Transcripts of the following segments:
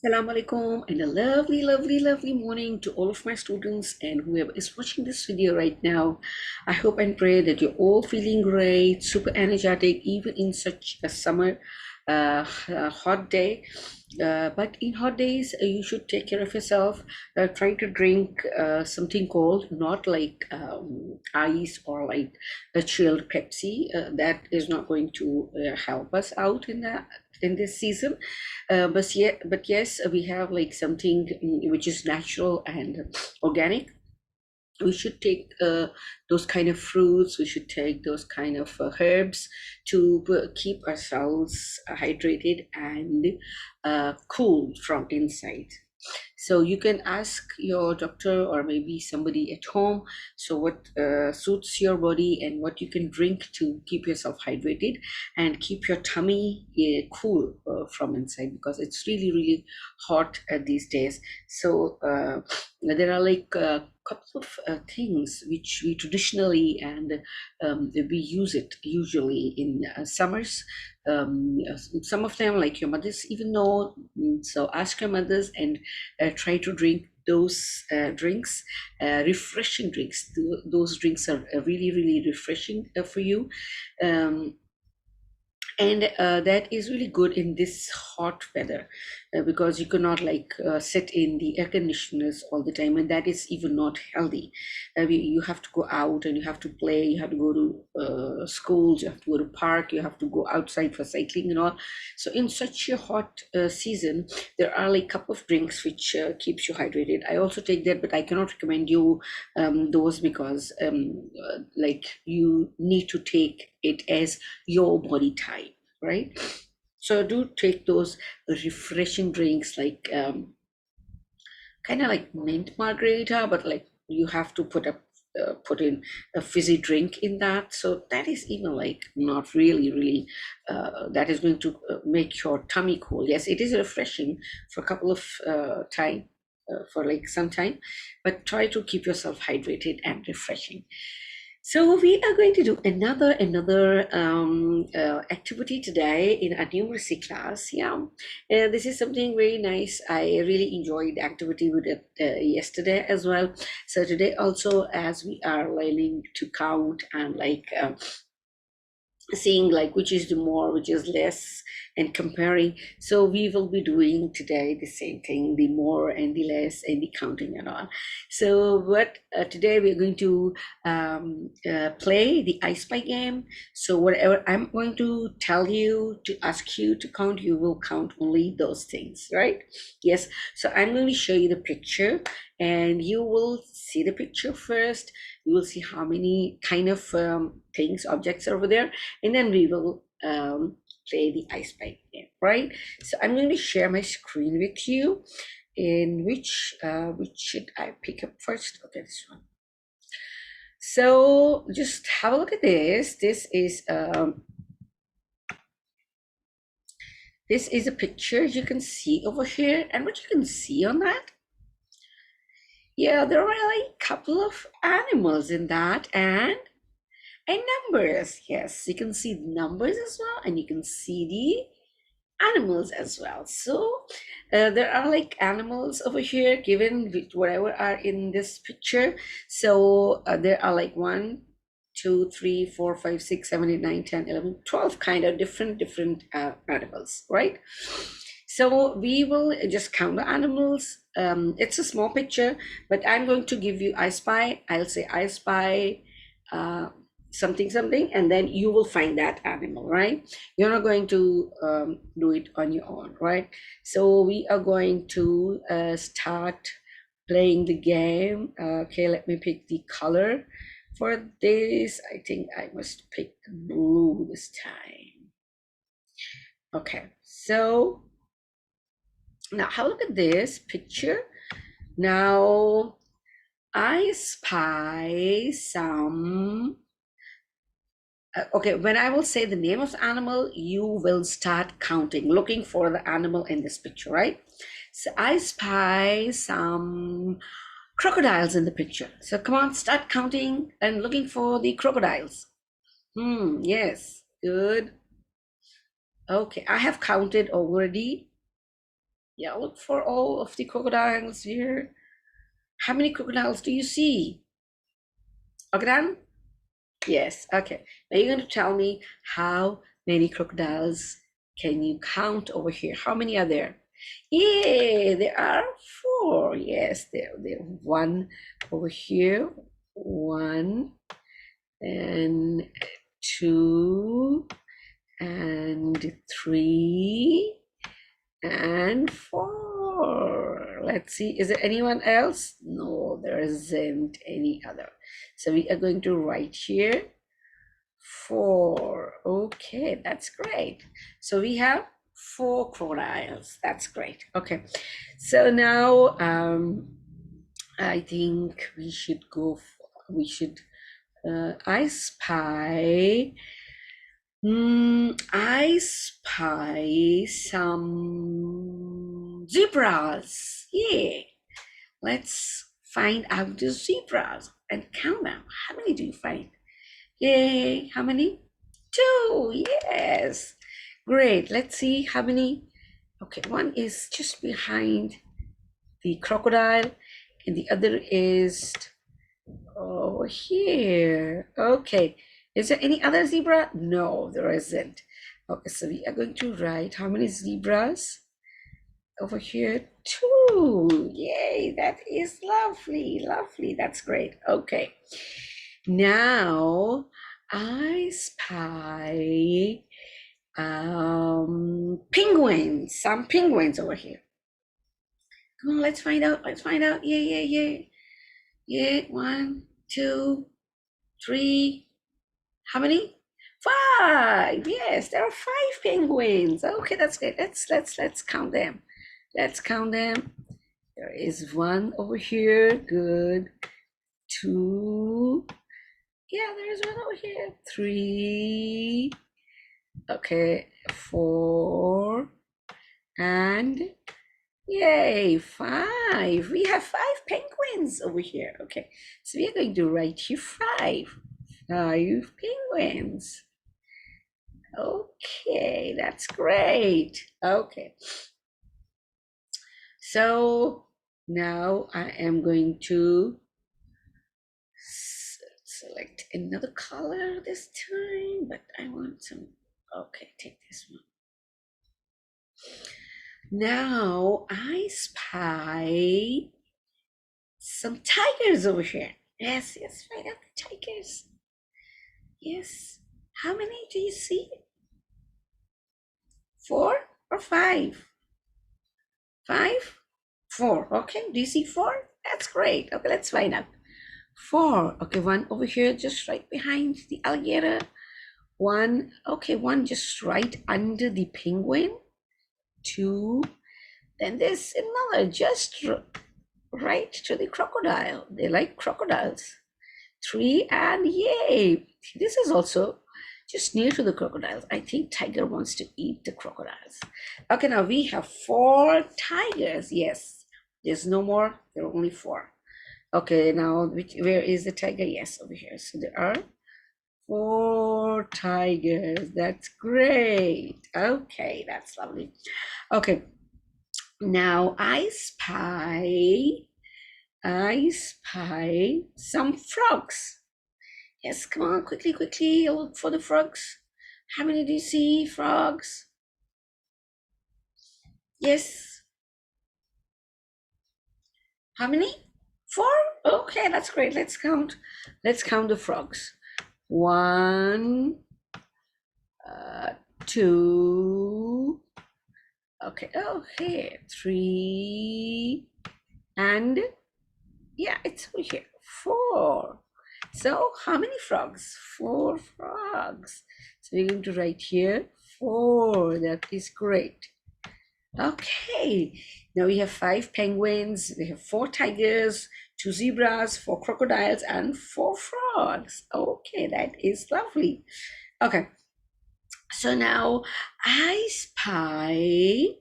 Assalamu alaikum and a lovely, lovely, lovely morning to all of my students and whoever is watching this video right now. I hope and pray that you're all feeling great, super energetic, even in such a summer hot day. But in hot days, you should take care of yourself. Try to drink something cold, not like ice or like a chilled Pepsi. That is not going to help us out in this season. But yes, we have like something which is natural and organic. We should take those kind of fruits. We should take those kind of herbs to keep ourselves hydrated and cool from inside. So you can ask your doctor or maybe somebody at home, so what suits your body and what you can drink to keep yourself hydrated and keep your tummy cool from inside, because it's really really hot these days. So there are like a couple of things which we traditionally and we use it usually in summers. Some of them, like your mothers even know. So ask your mothers and try to drink those drinks, refreshing drinks. Those drinks are really really refreshing for you. um, and that is really good in this hot weather, because you cannot like sit in the air conditioners all the time, and that is even not healthy. You have to go out and you have to play, you have to go to schools, you have to go to park, you have to go outside for cycling and all. So in such a hot season, there are like couple of drinks which keeps you hydrated. I also take that, but I cannot recommend you those, because like you need to take it as your body type, right? So do take those refreshing drinks, like kind of like mint margarita, but like you have to put in a fizzy drink in that. So that is even like not really really that is going to make your tummy cool. Yes, it is refreshing for a couple of time, for like some time, but try to keep yourself hydrated and refreshing. So we are going to do another activity today in our numeracy class. Yeah, this is something very nice. I really enjoyed the activity we did yesterday as well. So today also, as we are learning to count and like seeing like which is the more, which is less, and comparing. So we will be doing today the same thing, the more and the less and the counting and all. So what today we're going to play the I Spy game. So whatever I'm going to tell you to ask you to count, you will count only those things, right? Yes. So I'm going to show you the picture and you will see the picture first. You will see how many kind of things, objects are over there, and then we will play the I Spy game, right? So I'm going to share my screen with you. In which should I pick up first? Okay, this one. So just have a look at this. This is a picture you can see over here, and what you can see on that, yeah, there are like a couple of animals in that, and numbers. Yes, you can see the numbers as well, and you can see the animals as well. So there are like animals over here given with whatever are in this picture. So there are like 1, 2, 3, 4, 5, 6, 7, 8, 9, 10, 11, 12 kind of different animals, right? So we will just count the animals. It's a small picture, but I'm going to give you I Spy. I'll say I Spy uh, something something, and then you will find that animal, right? You're not going to do it on your own, right? So we are going to start playing the game. Okay, let me pick the color for this. I think I must pick blue this time. Okay, so now have a look at this picture. Now I spy some. Okay, when I will say the name of the animal, you will start counting, looking for the animal in this picture, right? So I spy some crocodiles in the picture. So come on, start counting and looking for the crocodiles. Yes, good. Okay, I have counted already. Yeah, look for all of the crocodiles here. How many crocodiles do you see? Okay, done? Yes, okay. Now you're going to tell me how many crocodiles can you count over here? How many are there? Yeah, there are four. Yes, there. One over here, one, and two, and three, and four. Let's see, is there anyone else? No, there isn't any other. So we are going to write here four. Okay, that's great. So we have four crocodiles. That's great. Okay, so now I think we should go. We should. I spy. I spy some zebras. Yeah, let's find out the zebras and count them. How many do you find? Yay, how many? Two, yes. Great, let's see how many. Okay, one is just behind the crocodile and the other is over here. Okay, is there any other zebra? No, there isn't. Okay, so we are going to write how many zebras? Over here, two. Yay, that is lovely, lovely. That's great. Okay, now I spy penguins, some penguins over here. Come on, let's find out. Let's find out. Yeah, yeah, yeah. Yeah, one, two, three. How many? Five. Yes, there are five penguins. Okay, that's good. Let's count them. Let's count them. There is one over here. Good. Two. Yeah, there is one over here. Three. Okay, four. And yay, five. We have five penguins over here. Okay, so we are going to write here five. Five penguins. Okay, that's great. Okay, so now I am going to select another color this time, but I want some. Okay, take this one. Now I spy some tigers over here. Yes, yes, find out the tigers. Yes. How many do you see? Four or five? Five? Four. Okay, do you see four? That's great. Okay, let's find out. Four. Okay, one over here, just right behind the alligator. One, okay, one just right under the penguin. Two. Then there's another just right to the crocodile. They like crocodiles. Three, and yay, this is also just near to the crocodiles. I think tiger wants to eat the crocodiles. Okay, now we have four tigers. Yes, there's no more, there are only four. Okay, now where is the tiger? Yes, over here. So there are four tigers. That's great. Okay, that's lovely. Okay, now I spy some frogs. Yes, come on, quickly, quickly, look for the frogs. How many do you see, frogs? Yes. How many? Four? Okay, that's great. Let's count. Let's count the frogs. One, two. Okay, oh, here. Three, and yeah, it's over here. Four. So how many frogs? Four frogs. So we're going to write here four. That is great. Okay, now we have five penguins, we have four tigers, two zebras, four crocodiles, and four frogs. Okay, that is lovely. Okay, so now I spy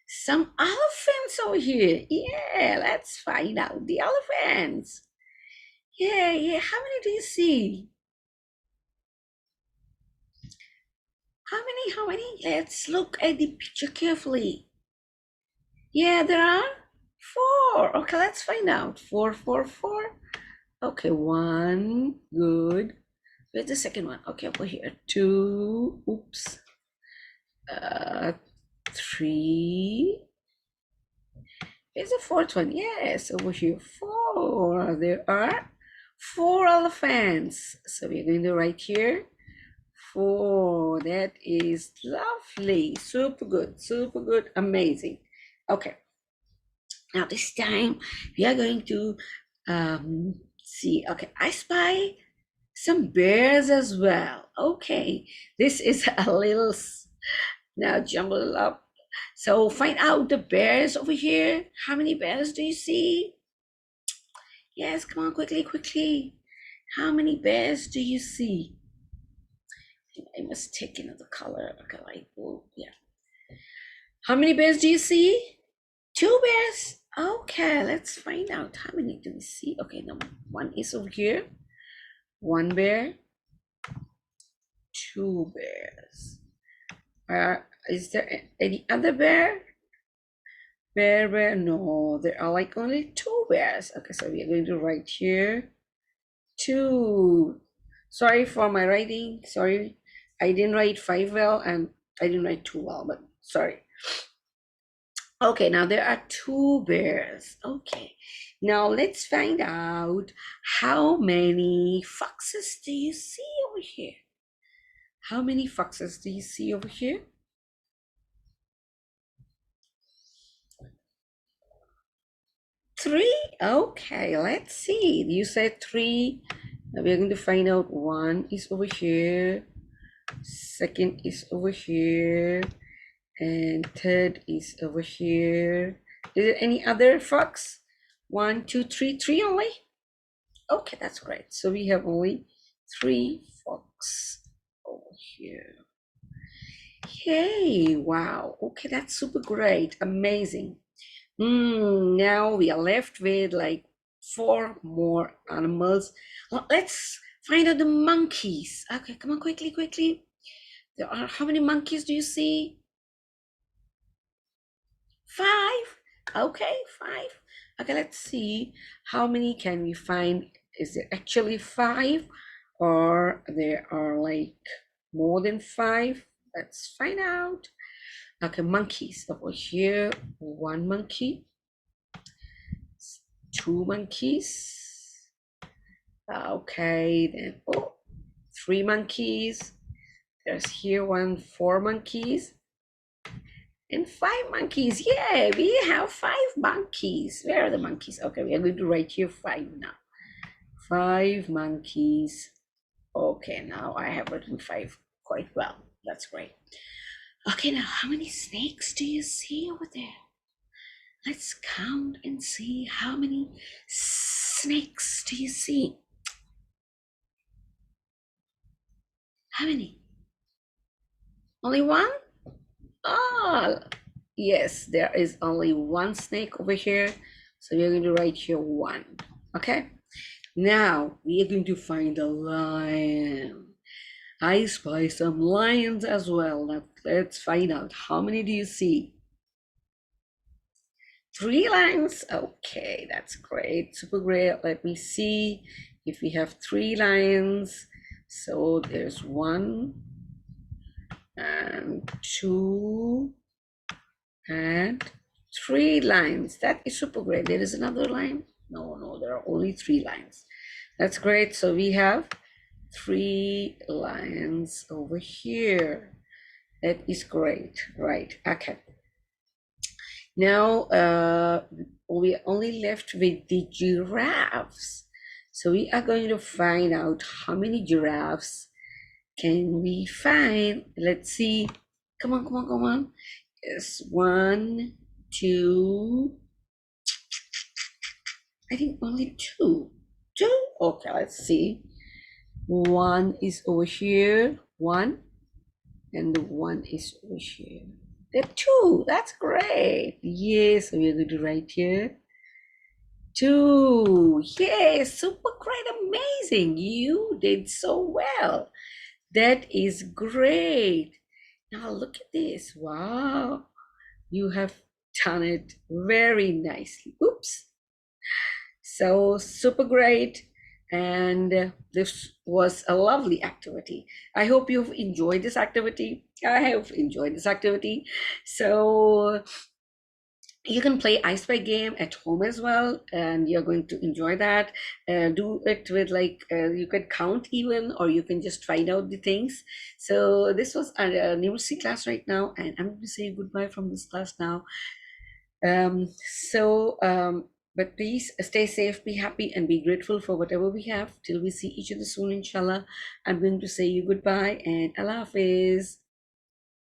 some elephants over here. Yeah, let's find out the elephants. Yeah, yeah, how many do you see? How many? Let's look at the picture carefully. Yeah, there are four. Okay, let's find out. Four, four, four. Okay, one. Good. Where's the second one? Okay, over here. Two. Oops. Three. Here's the fourth one. Yes, over here. Four. There are four elephants. So we're going to write here. Four. That is lovely. Super good. Super good. Amazing. Okay. Now this time we are going to see. Okay, I spy some bears as well. Okay, this is a little now jumbled up. So find out the bears over here. How many bears do you see? Yes, come on, quickly, quickly. How many bears do you see? I must take another color. Okay, light blue. Yeah. How many bears do you see? Two bears. Okay, let's find out how many do we see. Okay, now one is over here. One bear. Two bears. Is there any other bear? Bear. No, there are like only two bears. Okay, so we are going to write here two. Sorry for my writing. Sorry, I didn't write five well and I didn't write two well, but sorry. Okay, now there are two bears. Okay, now let's find out how many foxes do you see over here? How many foxes do you see over here? Three? Okay, let's see. You said three. Now we're going to find out one is over here, second is over here, and third is over here. Is there any other fox? One, two, three, three only? Okay, that's great. So we have only three fox over here. Hey, wow. Okay, that's super great. Amazing. Now we are left with like four more animals. Let's find out the monkeys. Okay, come on, quickly, quickly. There are how many monkeys do you see? Five. Okay, five. Okay, let's see how many can we find. Is there actually five or there are like more than five? Let's find out. Okay, monkeys over here. One monkey, two monkeys. Okay, then three monkeys. There's here one, four monkeys, and five monkeys. Yeah, we have five monkeys. Where are the monkeys? Okay, we are going to write here five now. Five monkeys. Okay, now I have written five quite well. That's great. Okay, now how many snakes do you see over there? Let's count and see how many snakes do you see? How many? Only one? Oh, yes, there is only one snake over here. So we're going to write here one. Okay. Now we are going to find a lion. I spy some lions as well. Now let's find out how many do you see? Three lions. Okay, that's great. Super great. Let me see if we have three lions. So there's one and two and three lines. That is super great. There is another line. No, there are only three lines. That's great. So we have three lines over here. That is great. Right. Okay. Now we are only left with the giraffes. So we are going to find out how many giraffes can we find. Let's see. Come on, come on, come on. Yes, one, two. I think only two. Two? Okay, let's see. One is over here. One. And the one is over here. There are two. That's great. Yes, we are going to write here. Two. Yes, super great. Amazing. You did so well. That is great. Now look at this. Wow. You have done it very nicely. Oops. So super great. And this was a lovely activity. I hope you've enjoyed this activity. I have enjoyed this activity. So you can play I Spy game at home as well, and you're going to enjoy that. Do it with like you can count even, or you can just find out the things. So this was a numeracy class right now, and I'm going to say goodbye from this class now. Um, so, but please stay safe, be happy, and be grateful for whatever we have till we see each other soon, inshallah. I'm going to say you goodbye and Allah Hafiz.